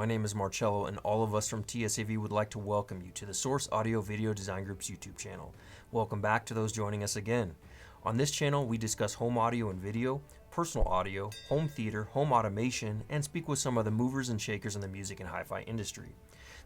My name is Marcello, and all of us from TSAV would like to welcome you to the Source Audio Video Design Group's YouTube channel. Welcome back to those joining us again. On this channel, we discuss home audio and video, personal audio, home theater, home automation, and speak with some of the movers and shakers in the music and hi-fi industry.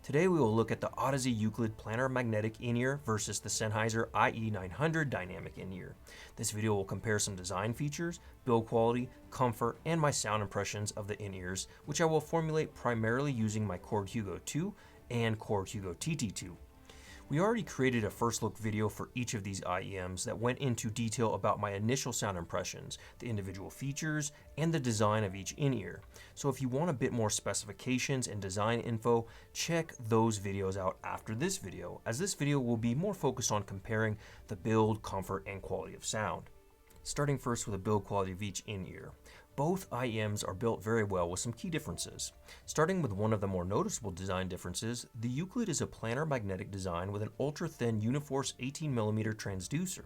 Today we will look at the Audeze Euclid Planar Magnetic In-Ear versus the Sennheiser IE 900 Dynamic In-Ear. This video will compare some design features, build quality, comfort, and my sound impressions of the in-ears, which I will formulate primarily using my Chord Hugo 2 and Chord Hugo TT2. We already created a first look video for each of these IEMs that went into detail about my initial sound impressions, the individual features, and the design of each in-ear. So if you want a bit more specifications and design info, check those videos out after this video, as this video will be more focused on comparing the build, comfort, and quality of sound. Starting first with the build quality of each in-ear. Both IEMs are built very well with some key differences. Starting with one of the more noticeable design differences, the Euclid is a planar magnetic design with an ultra-thin Uniforce 18mm transducer.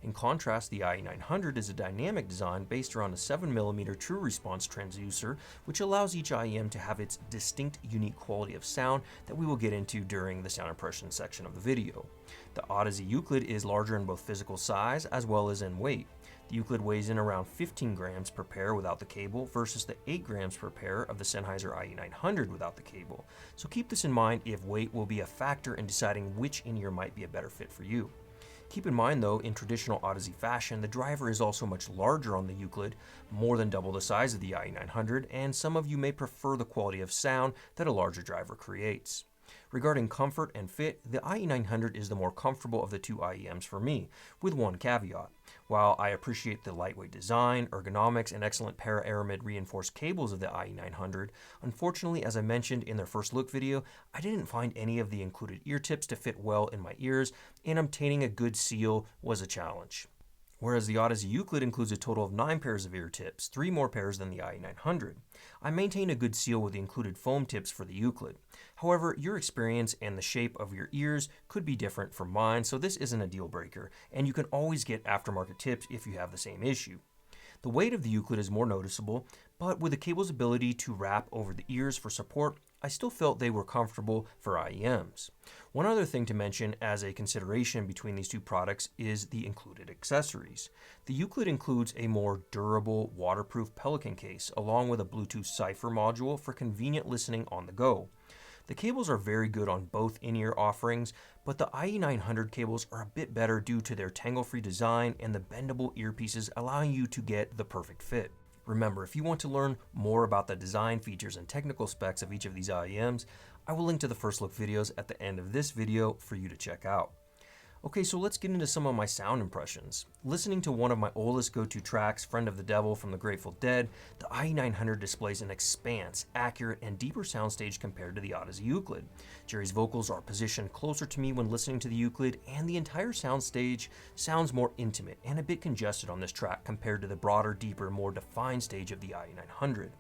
In contrast, the IE 900 is a dynamic design based around a 7mm true response transducer, which allows each IEM to have its distinct, unique quality of sound that we will get into during the sound impression section of the video. The Audeze Euclid is larger in both physical size as well as in weight. The Euclid weighs in around 15 grams per pair without the cable versus the 8 grams per pair of the Sennheiser IE 900 without the cable. So keep this in mind if weight will be a factor in deciding which in-ear might be a better fit for you. Keep in mind though, in traditional Audeze fashion, the driver is also much larger on the Euclid, more than double the size of the IE 900, and some of you may prefer the quality of sound that a larger driver creates. Regarding comfort and fit, the IE 900 is the more comfortable of the two IEMs for me, with one caveat. While I appreciate the lightweight design, ergonomics, and excellent para-aramid reinforced cables of the IE 900, unfortunately, as I mentioned in their first look video, I didn't find any of the included ear tips to fit well in my ears, and obtaining a good seal was a challenge. Whereas the Audeze Euclid includes a total of 9 pairs of ear tips, 3 more pairs than the IE 900. I maintain a good seal with the included foam tips for the Euclid. However, your experience and the shape of your ears could be different from mine, so this isn't a deal breaker, and you can always get aftermarket tips if you have the same issue. The weight of the Euclid is more noticeable, but with the cable's ability to wrap over the ears for support, I still felt they were comfortable for IEMs. One other thing to mention as a consideration between these two products is the included accessories. The Euclid includes a more durable, waterproof Pelican case, along with a Bluetooth cipher module for convenient listening on the go. The cables are very good on both in-ear offerings, but the IE 900 cables are a bit better due to their tangle-free design and the bendable earpieces allowing you to get the perfect fit. Remember, if you want to learn more about the design features and technical specs of each of these IEMs, I will link to the first look videos at the end of this video for you to check out. Okay, so let's get into some of my sound impressions. Listening to one of my oldest go-to tracks, Friend of the Devil from the Grateful Dead, the IE 900 displays an expanse, accurate, and deeper soundstage compared to the Audeze Euclid. Jerry's vocals are positioned closer to me when listening to the Euclid, and the entire soundstage sounds more intimate and a bit congested on this track compared to the broader, deeper, more defined stage of the IE 900.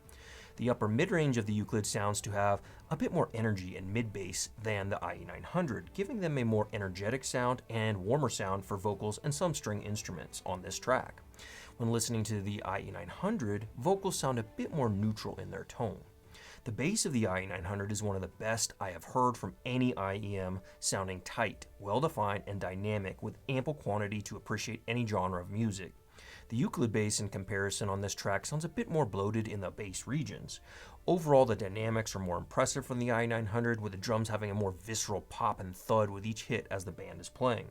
The upper mid-range of the Euclid sounds to have a bit more energy and mid-bass than the IE 900, giving them a more energetic sound and warmer sound for vocals and some string instruments on this track. When listening to the IE 900, vocals sound a bit more neutral in their tone. The bass of the IE 900 is one of the best I have heard from any IEM, sounding tight, well-defined, and dynamic with ample quantity to appreciate any genre of music. The Euclid bass in comparison on this track sounds a bit more bloated in the bass regions. Overall, the dynamics are more impressive from the IE 900, with the drums having a more visceral pop and thud with each hit as the band is playing.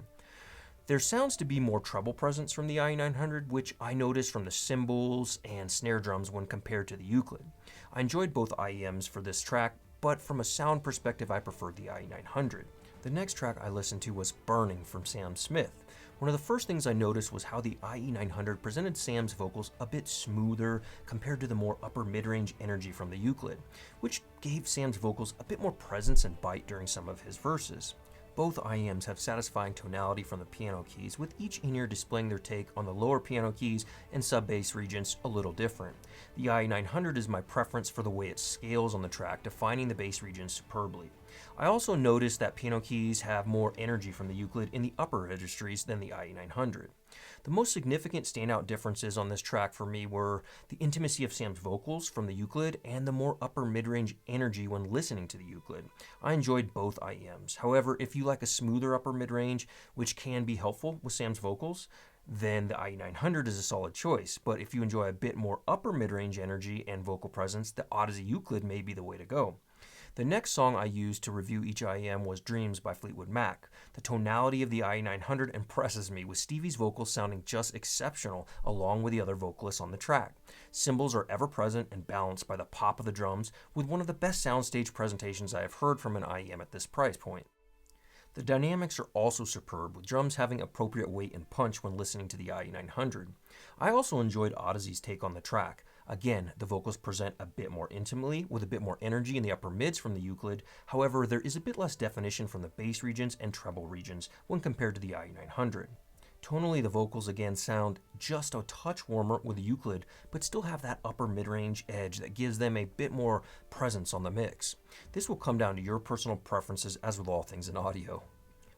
There sounds to be more treble presence from the IE 900, which I noticed from the cymbals and snare drums when compared to the Euclid. I enjoyed both IEMs for this track, but from a sound perspective I preferred the IE 900. The next track I listened to was Burning from Sam Smith. One of the first things I noticed was how the IE 900 presented Sam's vocals a bit smoother compared to the more upper mid-range energy from the Euclid, which gave Sam's vocals a bit more presence and bite during some of his verses. Both IEMs have satisfying tonality from the piano keys, with each in-ear displaying their take on the lower piano keys and sub-bass regions a little different. The IE 900 is my preference for the way it scales on the track, defining the bass region superbly. I also noticed that piano keys have more energy from the Euclid in the upper registries than the IE900. The most significant standout differences on this track for me were the intimacy of Sam's vocals from the Euclid and the more upper mid-range energy when listening to the Euclid. I enjoyed both IEMs. However, if you like a smoother upper mid-range, which can be helpful with Sam's vocals, then the IE900 is a solid choice. But if you enjoy a bit more upper mid-range energy and vocal presence, the Audeze Euclid may be the way to go. The next song I used to review each IEM was Dreams by Fleetwood Mac. The tonality of the IE900 impresses me, with Stevie's vocals sounding just exceptional along with the other vocalists on the track. Cymbals are ever present and balanced by the pop of the drums, with one of the best soundstage presentations I have heard from an IEM at this price point. The dynamics are also superb, with drums having appropriate weight and punch when listening to the IE900. I also enjoyed Audeze's take on the track. Again, the vocals present a bit more intimately, with a bit more energy in the upper mids from the Euclid. However, there is a bit less definition from the bass regions and treble regions when compared to the IE900. Tonally, the vocals again sound just a touch warmer with the Euclid, but still have that upper mid-range edge that gives them a bit more presence on the mix. This will come down to your personal preferences, as with all things in audio.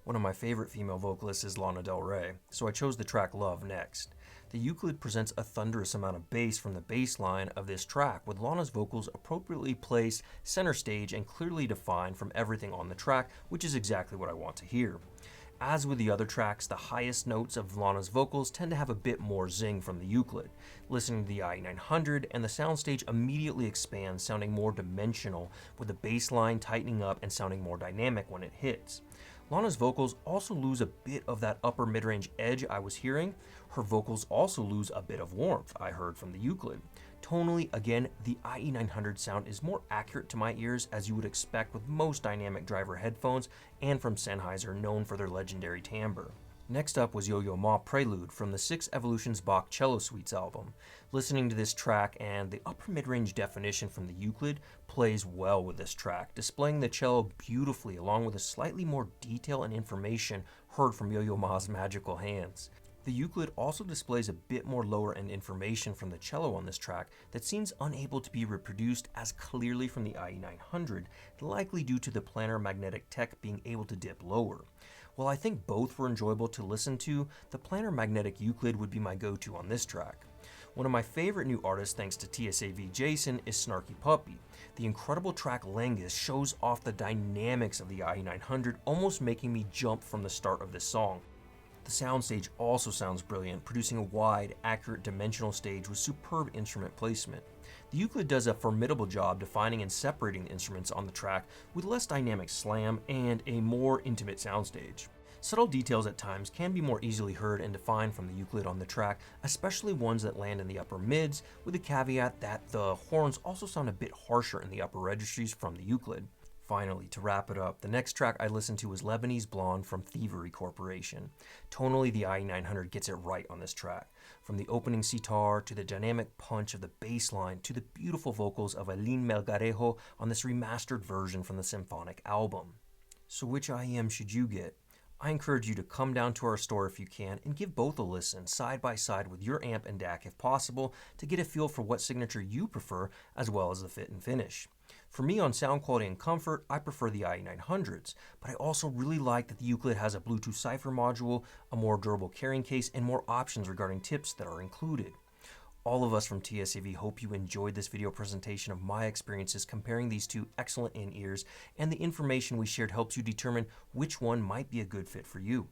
One of my favorite female vocalists is Lana Del Rey, so I chose the track Love next. The Euclid presents a thunderous amount of bass from the bass line of this track, with Lana's vocals appropriately placed center stage and clearly defined from everything on the track, which is exactly what I want to hear. As with the other tracks, the highest notes of Lana's vocals tend to have a bit more zing from the Euclid. Listening to the IE900 and the soundstage immediately expands, sounding more dimensional, with the bass line tightening up and sounding more dynamic when it hits. Lana's vocals also lose a bit of that upper mid-range edge I was hearing. Her vocals also lose a bit of warmth I heard from the Euclid. Tonally, again, the IE900 sound is more accurate to my ears, as you would expect with most dynamic driver headphones and from Sennheiser, known for their legendary timbre. Next up was Yo-Yo Ma Prelude from the 6 Evolutions Bach Cello Suites album. Listening to this track and the upper mid-range definition from the Euclid plays well with this track, displaying the cello beautifully along with a slightly more detail and information heard from Yo-Yo Ma's magical hands. The Euclid also displays a bit more lower end information from the cello on this track that seems unable to be reproduced as clearly from the IE900, likely due to the planar magnetic tech being able to dip lower. While I think both were enjoyable to listen to, the planar magnetic Euclid would be my go-to on this track. One of my favorite new artists thanks to TSAV Jason is Snarky Puppy. The incredible track Langus shows off the dynamics of the IE900, almost making me jump from the start of this song. The soundstage also sounds brilliant, producing a wide, accurate dimensional stage with superb instrument placement. The Euclid does a formidable job defining and separating the instruments on the track with less dynamic slam and a more intimate soundstage. Subtle details at times can be more easily heard and defined from the Euclid on the track, especially ones that land in the upper mids, with the caveat that the horns also sound a bit harsher in the upper registries from the Euclid. Finally, to wrap it up, the next track I listened to was Lebanese Blonde from Thievery Corporation. Tonally, the IE900 gets it right on this track. From the opening sitar to the dynamic punch of the bass line to the beautiful vocals of Aline Melgarejo on this remastered version from the symphonic album. So which IEM should you get? I encourage you to come down to our store if you can and give both a listen side by side with your amp and DAC if possible to get a feel for what signature you prefer as well as the fit and finish. For me, on sound quality and comfort, I prefer the IE900s, but I also really like that the Euclid has a Bluetooth cipher module, a more durable carrying case, and more options regarding tips that are included. All of us from TSAV hope you enjoyed this video presentation of my experiences comparing these two excellent in-ears, and the information we shared helps you determine which one might be a good fit for you.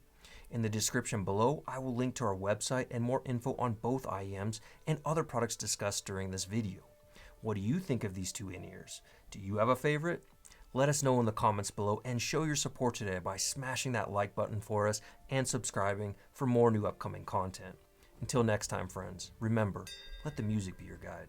In the description below, I will link to our website and more info on both IEMs and other products discussed during this video. What do you think of these two in-ears? Do you have a favorite? Let us know in the comments below and show your support today by smashing that like button for us and subscribing for more new upcoming content. Until next time, friends, remember, let the music be your guide.